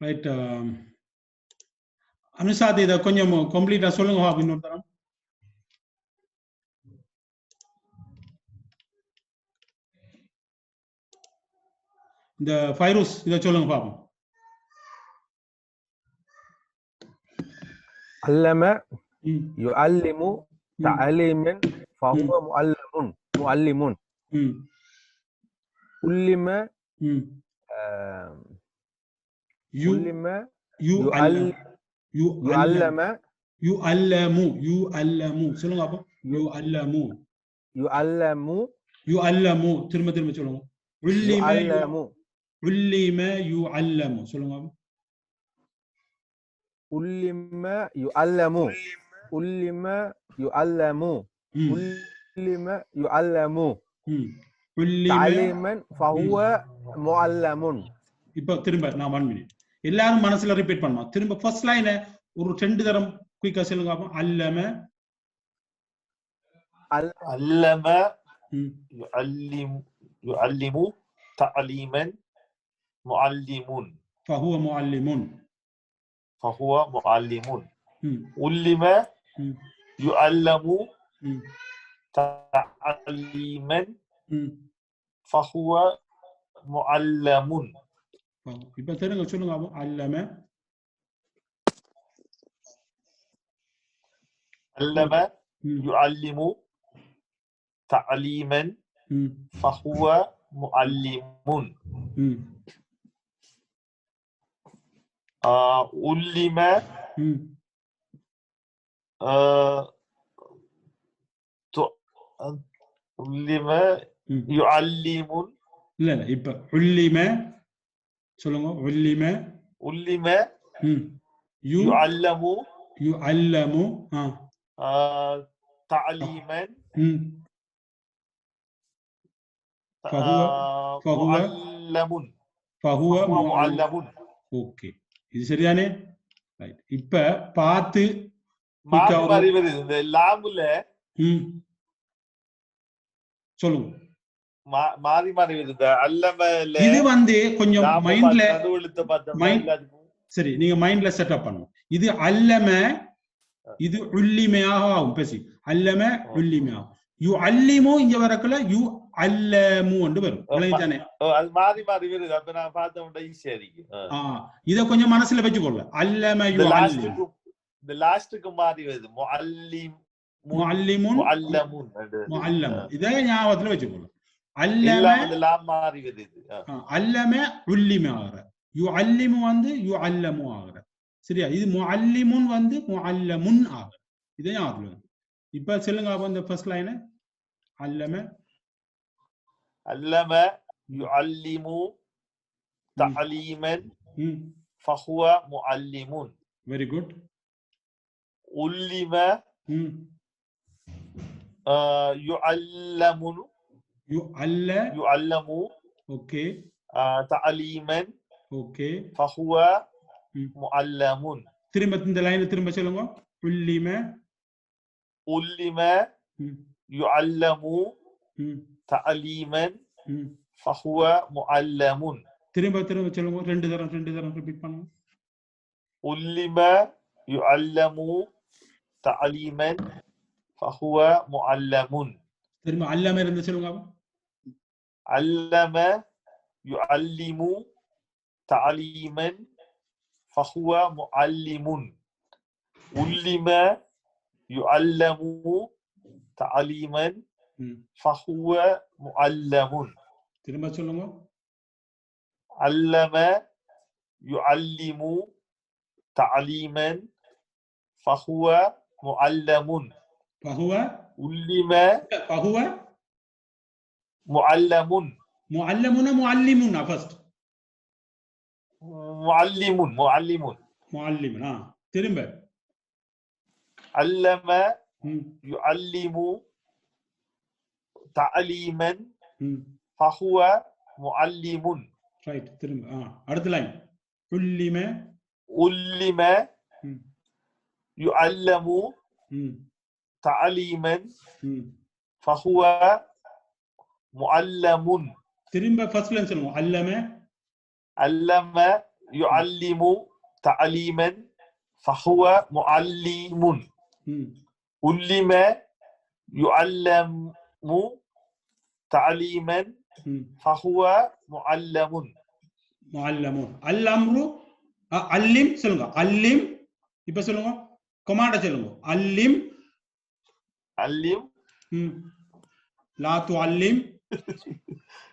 Right. அனுஷாத் இதை கொஞ்சம் கம்ப்ளீட்டா சொல்லுங்க இன்னொரு தரம். இந்த ஃபைரூஸ் இதை சொல்லுங்க பாப்போம். علم يعلم تعليما فهو معلم علم. علم சொல்லுங்க அப்போ. يعلم திரும்ப சொல்லுங்க. علم يعلم சொல்லுங்க. علم يعلم تعليما فهو معلم. இப்போ திரும்ப நான் 1 மினிட் எல்லாரும் மனசுல ரிப்பீட் பண்ணலாம். திரும்ப ஃபர்ஸ்ட் லைன் ஒரு 2 தரம் குயிக்கா சொல்லுங்க அப்போ. அல்லம يعلم تعليما معلم فهو معلم. علم يعلم تعليما فهو معلم. இப்ப சொல்லுங்க அப்போ. அல்லம يعلم تعليما فهو معلم. علم يعلم இல்ல இப்ப علم சொல்லுங்க. علم يعلم تعليما فهو معلم. ஓகே, இது சரிதானே? ரைட். இப்ப பார்த்து மாறி வருது இந்த லாம்ல. சொல்லுங்க. மாறி வருது. அல்லமல இது கொஞ்சம் மைண்ட்ல சரி, நீங்க மைண்ட்ல செட்டப் பண்ணுங்க. இது அல்லம, இது உல்லிமையாக ஆகும். பேசி அல்லம உல்லிமையாகும். யு அல்லிமோ இங்க வரக்குள்ள யு அல்லமு என்று வரும். விளையானே அது மாறி வருது. அப்ப நான் பார்த்தோம்டா ஈஸியா இருக்கு. இத கொஞ்சம் மனசுல வெச்சுக்கொள்ள. அல்லம யு அல்லிமு இந்த லாஸ்ட்க்கு மாறி வருது. முஅல்லிமுன் முஅல்லம். இத ஞாபகத்துல வெச்சுக்கொள்ள. அல்லம லாம் மாறி வருது. அல்லம உல்லிம ஆகுற. யு அல்லிமு யு அல்லமு ஆகுற. சரியா? இது முஅல்லிமுன் முஅல்லமுன் ஆகுற. இத ஞாபகத்துல. இப்ப சொல்லுங்க அப்ப இந்த first line. علم يعلم تعليما فهو معلم. Very good. علم يعلم okay تعليما okay فهو معلم. திரும்ப இந்த லைன் திரும்ப சொல்லுங்க. علم يعلم تعليما فهو معلم. திரும்ப சொல்லுங்க. 2 தரம் ரிப்பீட் பண்ணுங்க. علم يعلم تعليما فهو معلم. திரும்ப அல்லம இருந்து சொல்லுங்க. علم يعلم تعليما فهو معلم. علم يعلم تعليما فهو معلم. திரும்ப சொல்லுங்க. علم يعلم تعليما فهو معلم. فهو علم فهو معلم. معلمون first. معلم. திரும்ப. علم يعلم تعليما فهو معلم. ரைட். திரும்ப அடுத்த லைன். علم يعلم تعليما فهو معلم. திரும்ப ஃபர்ஸ்ட் லைன் சொல்லுங்க. علم يعلم تعليما فهو معلم علم يعلم تعليما فهو معلم முஅல்லமுன் அல் அம்ரு அல்லிம் சொல்லுங்க அல்லிம் இப்ப சொல்லுங்க கமாண்ட சொல்லுங்க அல்லிம் علم லா துஅல்லிம்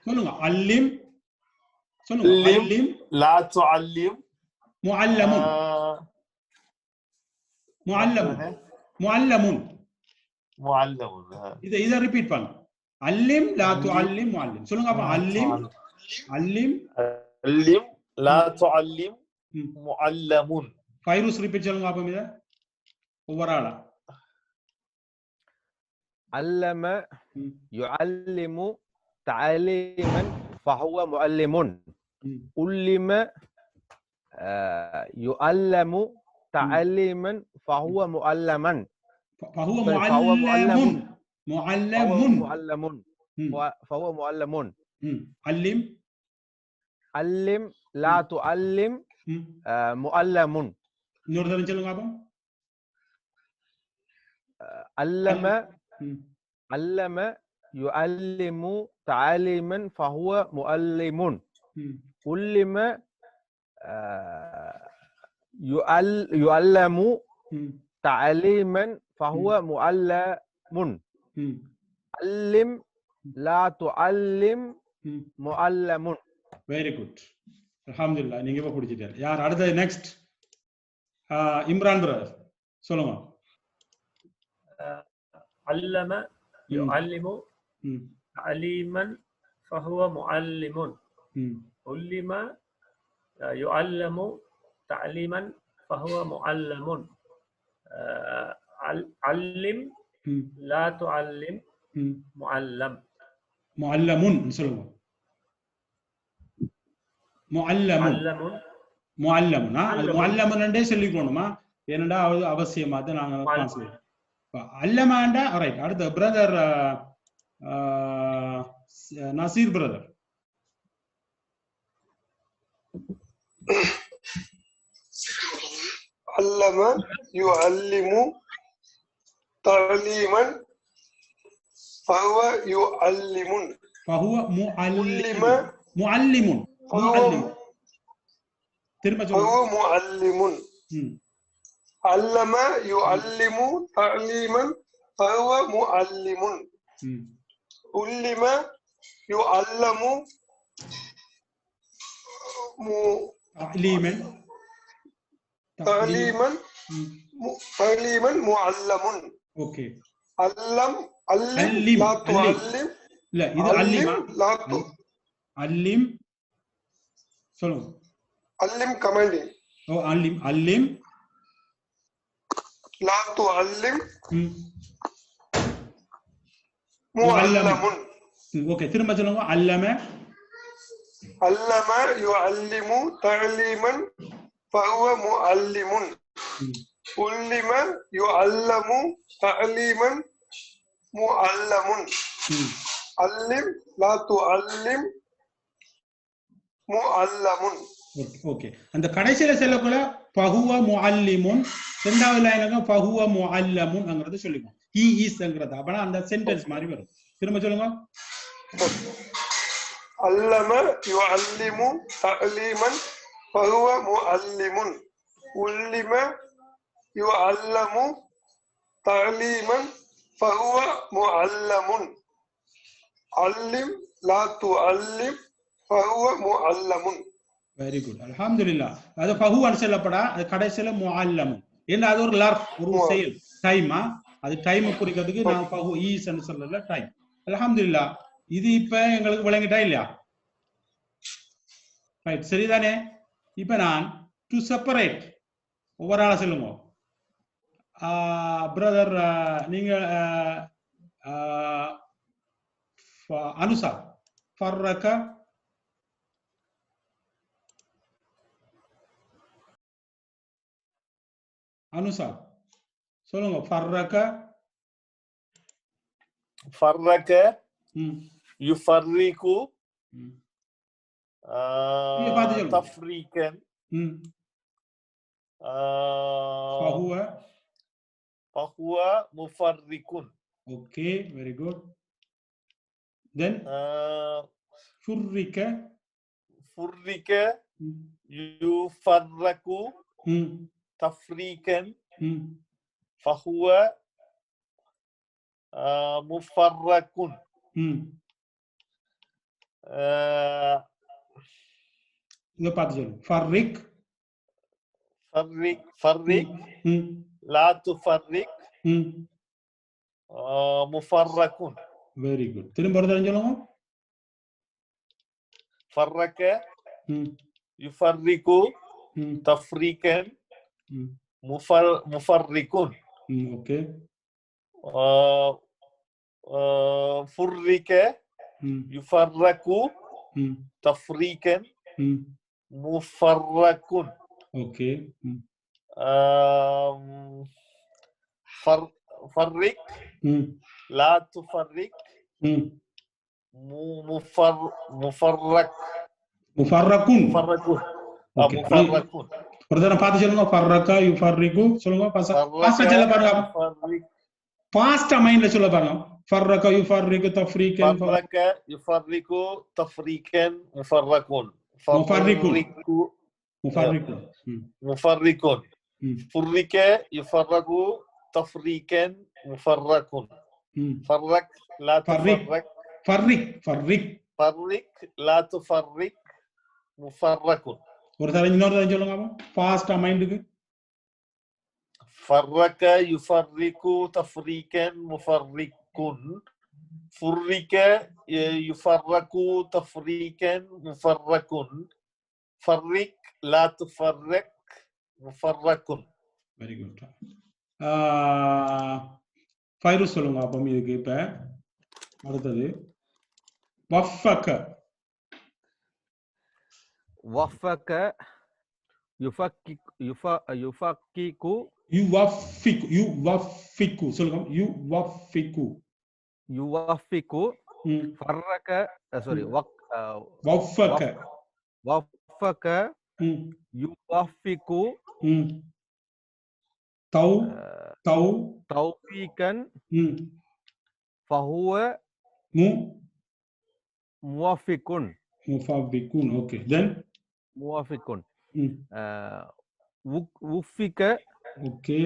சொல்லுங்க அல்லிம் சொல்லுங்க அல்லிம் لا تعلم முஅல்லமுன் முஅல்லமுன் முஅல்லமுன் معلم இத ரிப்பீட் பண்ணுங்க அல்லிம் லா துஅல்லிம் முஅல்லிம் சொல்லுங்க அப்ப அல்லிம் அல்லிம் علم لا تعلم معلم ஃபைரூஸ் ரிப்பீட் சொல்லுங்க அப்ப இத ஒவ்வொரு ஆளா علم يعلم تعليما فهو معلم علم يعلم تعليما فهو معلما فهو معلم معلم فهو معلم علم علم لا تعلم معلم இன்னொரு தடவை சொல்லுங்க அப்ப علم علم يعلم تعليما فهو معلم علم يعلم تعليما فهو معلم علم لا تعلم معلم வெரி குட் அல்ஹம்துலில்லாஹ் நீங்க இப்ப புடிச்சிட்டீங்க யார் அடுத்து நெக்ஸ்ட் இம்ரான் பிரதர் சொல்லுங்க علم يعلم تعليما فهو معلم علم يعلم تعليما فهو معلم علم لا تعلم معلم முஅல்லமுன் சொல்லுங்க முஅல்லமுன் முஅல்லமுனா அது முஅல்லமுன்ன்றே சொல்லிக்கணுமா ஏனடா அது அவசியமா தான் நாங்க ட்ரான்ஸ்லேட் அல்லமாண்டா ரைட் அடுத்து பிரதர் நசீர் பிரதர் علم يعلم تعليما فهو يعلم فهو معلم معلم فهو معلم علم يعلم تعليما فهو معلم علم يعلم تعليما معلم اوكي علم لا تعلم لا இது அல்லிமா அல்லிம் சொல்லுங்க علم commanding ஓ அல்லிம் அல்லிம் لا تعلم معلم ஓகே திரும்ப சொல்லுங்க அல்லம علم يعلم تعليما فهو معلم علم يعلم تعليما معلم علم لا تعلم معلم ஓகே அந்த கடைசியில சொல்லக்குள்ள பஹுவ முஅல்லிமுன் இரண்டாவது லைன்ல பஹுவ முஅல்லமுன்ங்கறத சொல்லிக்கோங்க ஹி இஸ்ங்கறது அப்பனா அந்த சென்டென்ஸ் மாதிரி வரும் திரும்ப சொல்லுங்க علم يعلم تعليما فهو معلم علم يعلم تعليما فهو معلم علم لا تعلم فهو معلم வெரி குட் அல்ஹம்துலில்லாஹ் அது பஹுவன் சொல்லப்படா அது கடைசில முஅல்லமுன் என்ன அது ஒரு லர்ஃப் ஒரு செயல் டைமா அது டைம் குறிக்கிறதுக்கு நான் பஹு ஈஸ்ன்னு சொல்லல டைம் அல்ஹம்துலில்லாஹ் இது இப்ப எங்களுக்கு விளங்கிட்டா இல்லையா ரைட் சரிதானே இப்ப நான் டு செப்பரேட் ஒவ்வொரு ஆளா சொல்லுங்க பிரதர் நீங்க அனுசார் ஃபர்ரக அனுசார் சொல்லுங்க ஃபர்ரக فرق يفرق تفريقا فهو فهو مفرق. okay very good then فرك فرق يفرق تفريقا فهو مفرق. இத பார்த்து சொல்லுங்க فرق فرق لا تفرق مفرق. very good திரும்ப ஒரு தடவை சொல்லுங்க فرق يفرق تفريقا مفرق. okay فرق يفرق تفريقا مفرق. okay فرق لا تفرق مفرق. مفرقون مفرقون okay مفرقون. ஒரு தடவை பார்த்து சொல்லுங்க فرق يفرق சொல்லுங்க பாஸ்டா சொல்ல பாருங்க பாஸ்டா மைண்ட்ல சொல்ல பாருங்க فرق يفرق تفريقا فرق يفرق تفريقا مفرقون. مفرقون مفرقون مفرقون. فرق يفرق تفريقا مفرقون. فرق لا تفرق فرق فرق لا تفرق مفرقون. ஒரு தடவை இன்னொரு தடவை சொல்லுங்க பாஸ்டா மைண்டுக்கு فرق يفرق تفريقا مفرق. فرق يفرق تفريقا مفرق. فرق لا تفرق مفرق. வெரி குட் ஃபைரூஸ் சொல்லுங்க அப்போ இதுக்கு இப்ப அடுத்தது வஃபக وفق يفكك يفكك யுவஃபிகு சொல்லுங்க யுவஃபிகு يوفق فرق sorry வஃபக وفق يوفق توفيقا فهو موافق. موافقون okay then موافق. وفق okay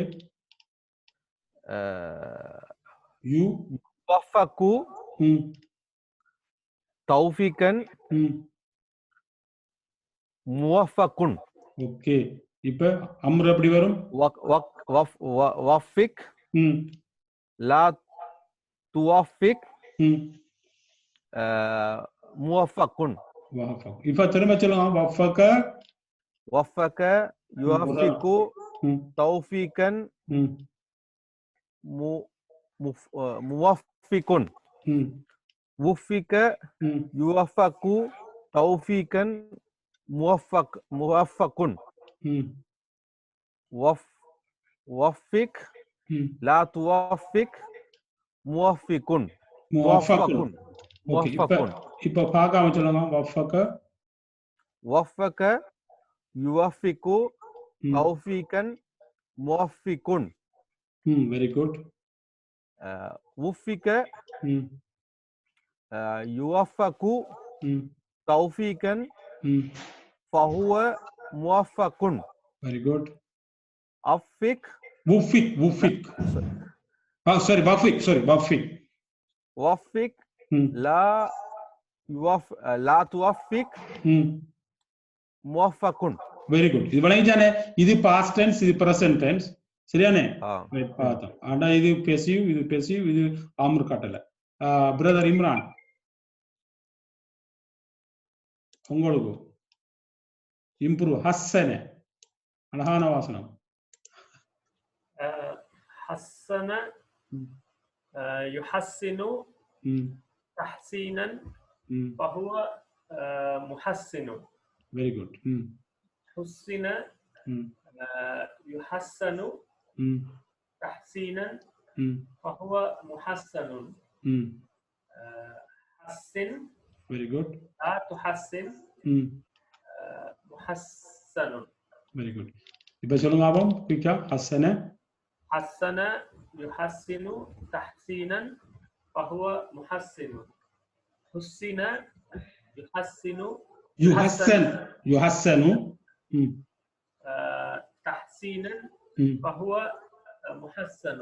يوفق توفيقا موافق. okay இப்ப அம்ர் எப்படி வரும் وفق لا توافق موافق. இப்ப திரும்ப சொல்லுங்க وفق يوفق توفيقا موافق. وفق يوفق توفيقا موافق. وفق لا توافق موافق. இப்ப பார்க்காம சொல்லுங்க وفق يوفق توفيقا موافق. very good وفق يوفق توفيقا فهو موافق. very good وفق sorry وفق لا توفق موافق. very good இது விளங்கிச்சானே இது past tense இது present tense சரியானே பார்த்தோம் ஆனா இது passive இது அம்ர் கட்டல பிரதர் இம்ரான் உங்களுக்கு இம்ப்ரூவ் ஹஸ்ஸன அழகான வாசனம் حسن يحسن تحسينا فهو محسن. very good حسن يحسن تحسينا فهو محسن. حسن very good لا تحسن محسن. Very good. இப்ப சொல்லுங்க ஆபம் குயிக்கா. ஹஸ்ஸன حسن يحسن تحسينا فهو محسن. حسن يحسن யுஹஸ்ஸனு تحسينا فهو محسن.